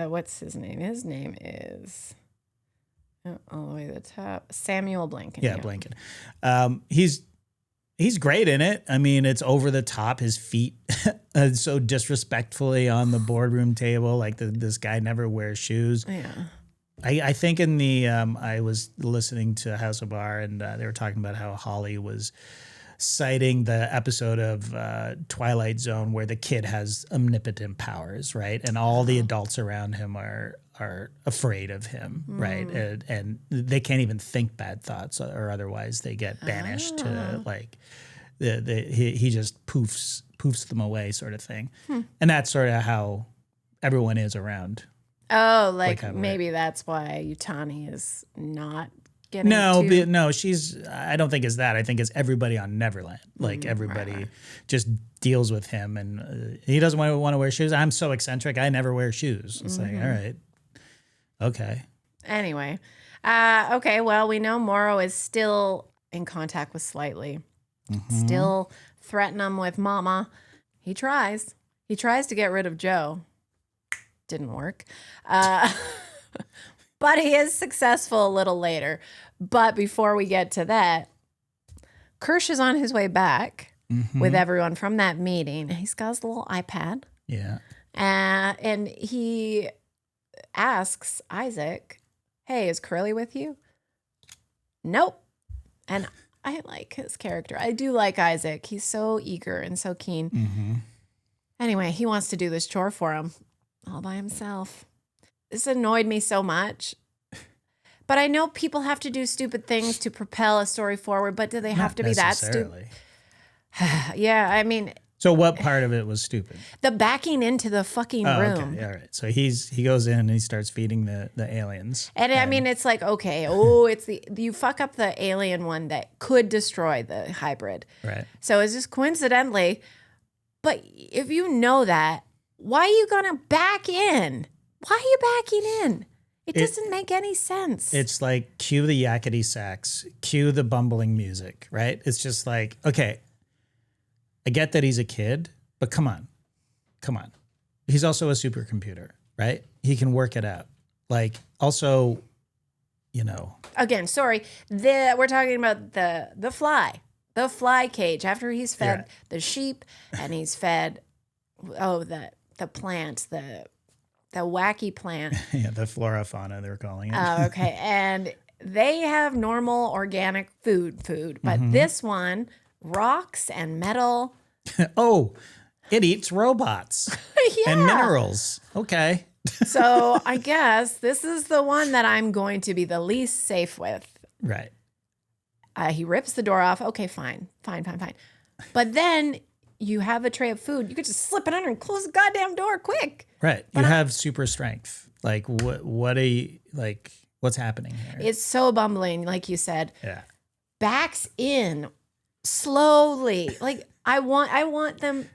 What's his name? His name is all the way to the top. Samuel Blinken. Yeah, Blinken. He's great in it. I mean, it's over the top. His feet so disrespectfully on the boardroom table. Like this guy never wears shoes. Yeah. I think in the I was listening to House of R, and they were talking about how Hawley was citing the episode of Twilight Zone where the kid has omnipotent powers, right? And all the adults around him are afraid of him, right? And they can't even think bad thoughts, or otherwise they get banished to like he just poofs them away, sort of thing. And that's sort of how everyone is around. Oh, like maybe that's why Yutani is not getting no, I don't think it's that. I think it's everybody on Neverland. Like everybody just deals with him, and he doesn't want to wear shoes. I'm so eccentric, I never wear shoes. It's like, all right, okay. Anyway, okay, well, we know Morrow is still in contact with Slightly. Still threatening him with Mama. He tries to get rid of Joe. Didn't work. But he is successful a little later. But before we get to that, Kirsch is on his way back with everyone from that meeting. He's got his little iPad. Yeah. And he asks Isaac, hey, is Curly with you? Nope. And I like his character. I do like Isaac. He's so eager and so keen. Anyway, he wants to do this chore for him all by himself. This annoyed me so much. But I know people have to do stupid things to propel a story forward, but do they have to be that stupid? Yeah, I mean... So what part of it was stupid? The backing into the fucking room. Okay, all right. So he goes in and he starts feeding the aliens. And I mean, it's like, okay, it's you fuck up the alien one that could destroy the hybrid. Right. So it's just coincidentally... But if you know that, why are you going to back in? Why are you backing in? It doesn't make any sense. It's like cue the yakety sax, cue the bumbling music, right? It's just like, okay, I get that he's a kid, but come on. He's also a supercomputer, right? He can work it out. Like, also, Again, sorry. We're talking about the fly cage. After he's fed the sheep and he's fed the plant, the wacky plant. Yeah, the flora fauna they're calling it. Oh, okay. And they have normal organic food, but this one, rocks and metal. Oh, it eats robots and minerals. Okay. So I guess this is the one that I'm going to be the least safe with. Right. He rips the door off. Okay, fine. But then you have a tray of food. You could just slip it under and close the goddamn door quick. Right. You have super what's happening here? It's so bumbling, like you said. Yeah. Backs in slowly. Like I want them.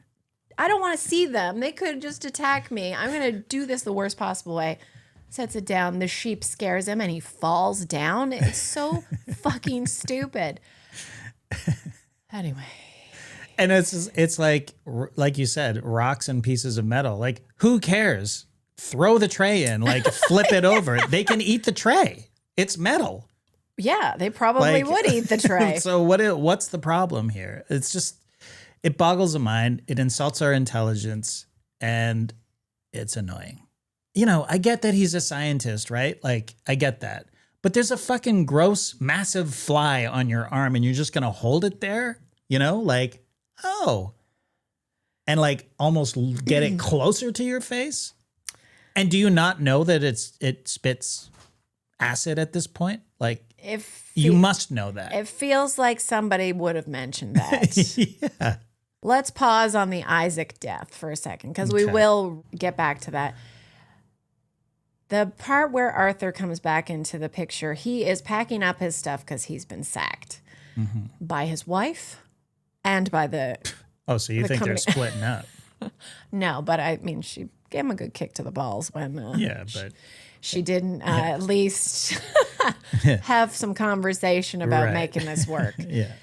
I don't want to see them. They could just attack me. I'm going to do this the worst possible way. Sets it down. The sheep scares him and he falls down. It's so fucking stupid. Anyway. And it's like you said, rocks and pieces of metal. Like, who cares? Throw the tray in, like flip it over. They can eat the tray. It's metal. Yeah, they probably would eat the tray. So what's the problem here? It's just, it boggles the mind. It insults our intelligence, and it's annoying. I get that he's a scientist, right? Like, I get that. But there's a fucking gross, massive fly on your arm, and you're just going to hold it there? Like, oh. And like almost get it closer to your face? And do you not know that it spits acid at this point? Like, you must know that. It feels like somebody would have mentioned that. Yeah. Let's pause on the Isaac death for a second, because we will get back to that. The part where Arthur comes back into the picture, he is packing up his stuff because he's been sacked by his wife and by the... Oh, so you think company. they're splitting up? No, but I mean, she gave him a good kick to the balls when but she didn't at least have some conversation about making this work. Yeah.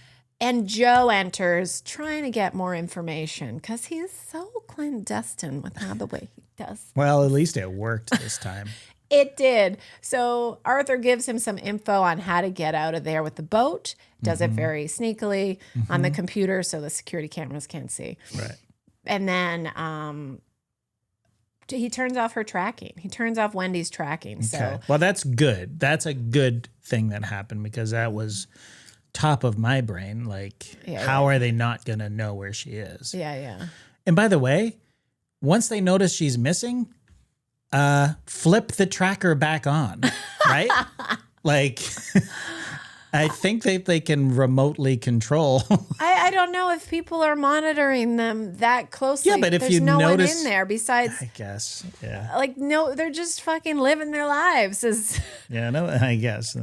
And Joe enters trying to get more information because he's so clandestine with the way he does. Well, at least it worked this time. It did. So Arthur gives him some info on how to get out of there with the boat. Does it very sneakily on the computer so the security cameras can't see. Right. And then he turns off her tracking. He turns off Wendy's tracking. Okay. So Well, that's good. That's a good thing that happened, because that was top of my brain. Like, how are they not going to know where she is? Yeah. And by the way, once they notice she's missing, flip the tracker back on, right? Like, I think they can remotely control. I don't know if people are monitoring them that closely. Yeah, but if there's you no notice, one in there besides, I guess, yeah. like, no, they're just fucking living their lives. Yeah, no, I guess.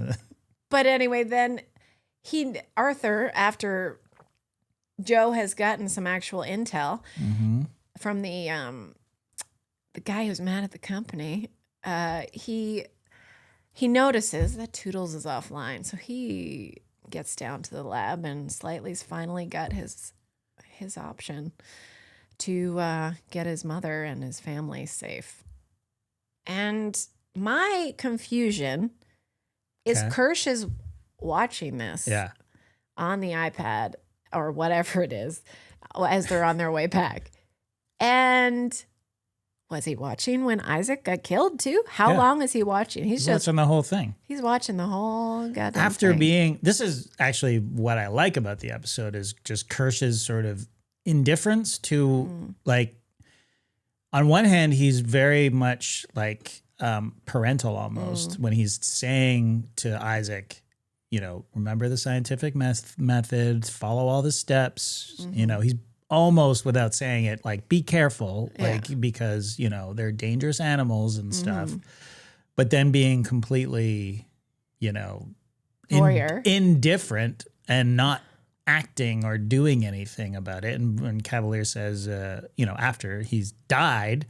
But anyway, then Arthur, after Joe has gotten some actual intel from the guy who's mad at the company, he notices that Toodles is offline. So he gets down to the lab, and Slightly's finally got his option to get his mother and his family safe. And my confusion is Kirsch is watching this on the iPad or whatever it is as they're on their way back. And was he watching when Isaac got killed too? How long is he watching? He's just watching the whole thing. He's watching the whole goddamn After thing. this is actually what I like about the episode, is just Kirsch's sort of indifference to like, on one hand, he's very much like parental almost when he's saying to Isaac, remember the scientific methods, follow all the steps. He's almost, without saying it, like, be careful, like, because, they're dangerous animals and stuff. But then being completely, indifferent and not acting or doing anything about it. And when Cavalier says, after he's died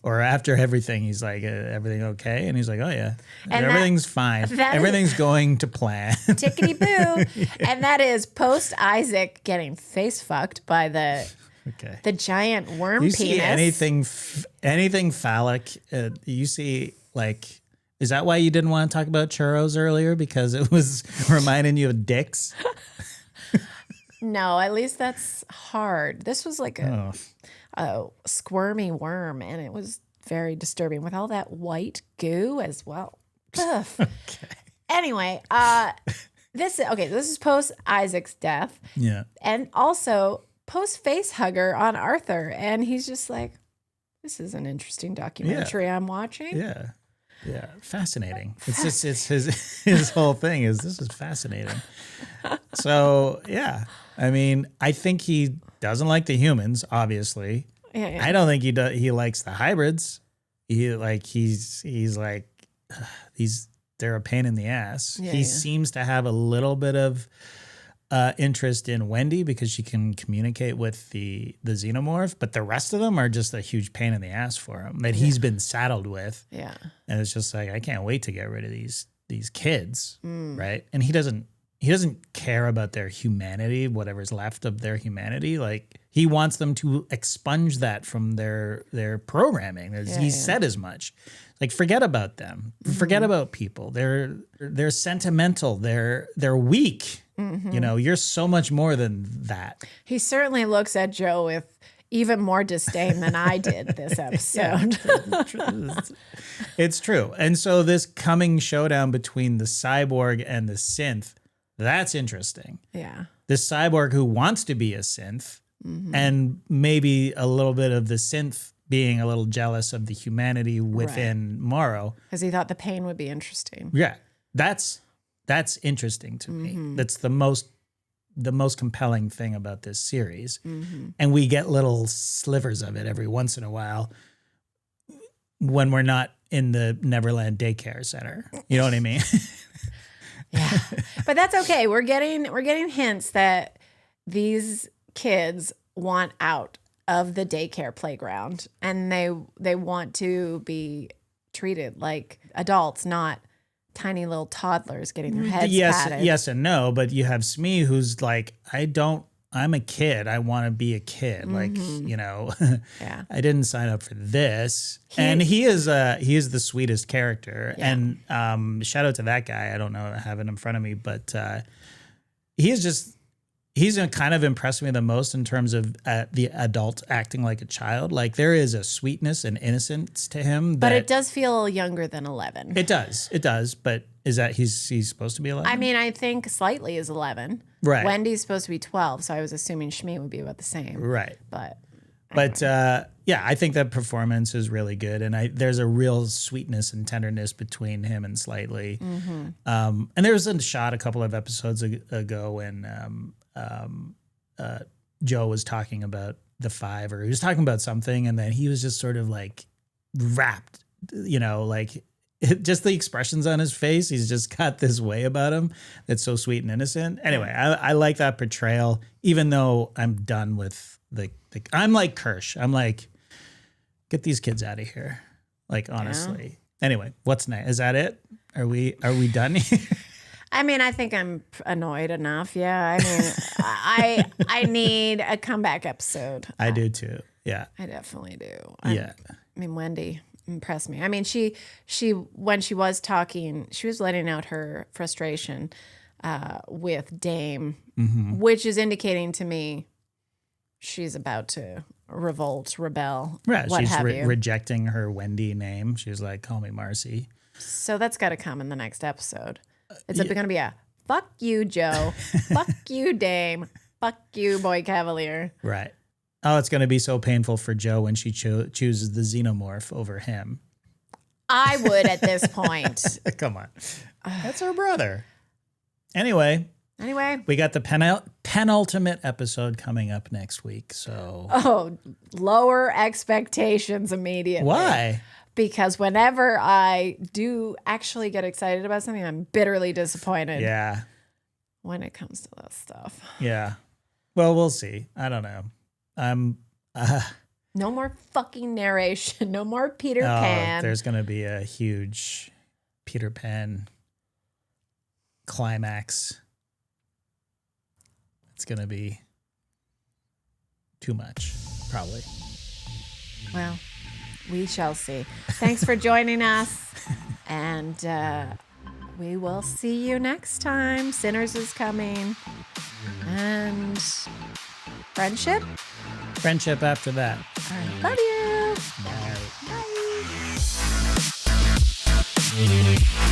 or after everything, he's like, everything okay? And he's like, oh, yeah, And everything's fine. Everything's going to plan. Tickety boo. And that is post Isaac getting face fucked by the giant worm You penis. see anything phallic, you see, like, is that why you didn't want to talk about churros earlier? Because it was reminding you of dicks? No, at least that's hard. This was like a squirmy worm, and it was very disturbing with all that white goo as well. Ugh. Anyway, this is post Isaac's death. Yeah. And also post face hugger on Arthur. And he's just like, this is an interesting documentary I'm watching. Yeah. Yeah. Fascinating. It's just, it's his whole thing is this is fascinating. So, yeah. I mean, I think he doesn't like the humans, obviously. Yeah. I don't think he likes the hybrids. He's like, they're a pain in the ass. He seems to have a little bit of interest in Wendy because she can communicate with the xenomorph, but the rest of them are just a huge pain in the ass for him that he's been saddled with. Yeah. And it's just like, I can't wait to get rid of these kids, right? And he doesn't care about their humanity, whatever's left of their humanity. Like, he wants them to expunge that from their programming. He said as much. Like, forget about them. Forget about people. They're sentimental. They're weak. You're so much more than that. He certainly looks at Joe with even more disdain than I did this episode. It's true. And so this coming showdown between the cyborg and the synth, that's interesting. Yeah. This cyborg who wants to be a synth and maybe a little bit of the synth being a little jealous of the humanity within Morrow. Because he thought the pain would be interesting. Yeah. That's interesting to me. That's the most compelling thing about this series. And we get little slivers of it every once in a while when we're not in the Neverland daycare center. You know what I mean? Yeah. But that's okay. We're getting hints that these kids want out of the daycare playground and they want to be treated like adults, not tiny little toddlers getting their heads patted. Yes and no, but you have Smee who's like, I'm a kid. I want to be a kid. Like, I didn't sign up for this. And he is the sweetest character. Yeah. And shout out to that guy. I don't know, I have it in front of me, but he's kind of impressed me the most in terms of the adult acting like a child. Like, there is a sweetness and innocence to him. But it does feel younger than 11. It does. But is that he's supposed to be 11? I mean, I think Slightly is 11. Right. Wendy's supposed to be 12, so I was assuming Shmi would be about the same. Right. But I think that performance is really good, and there's a real sweetness and tenderness between him and Slightly. And there was a shot a couple of episodes ago when Joe was talking about the 5, or he was talking about something, and then he was just sort of like wrapped, just the expressions on his face. He's just got this way about him that's so sweet and innocent. Anyway, I like that portrayal, even though I'm done with I'm like Kirsch. I'm like, get these kids out of here. Like, honestly. Yeah. Anyway, what's next? Is that it? Are we done here? I mean, I think I'm annoyed enough. Yeah. I mean, I need a comeback episode. I do too. Yeah. I definitely do. I mean, Wendy impressed me. I mean, she when she was talking, she was letting out her frustration with Dame, which is indicating to me she's about to rebel. Right. She's rejecting her Wendy name. She was like, call me Marcy. So that's got to come in the next episode. It's going to be a fuck you, Joe. Fuck you, Dame. Fuck you, Boy Cavalier. Right. Oh, it's going to be so painful for Joe when she chooses the xenomorph over him. I would at this point. Come on. That's her brother. Anyway, we got the penultimate episode coming up next week. So lower expectations immediately. Why? Because whenever I do actually get excited about something, I'm bitterly disappointed. Yeah. when it comes to that stuff. Yeah. Well, we'll see. I don't know. No more fucking narration. No more Peter Pan. There's going to be a huge Peter Pan climax. It's going to be too much, probably. Well, we shall see. Thanks for joining us. And we will see you next time. Sinners is coming. And friendship? Friendship after that. All right. Love you. Bye. Bye.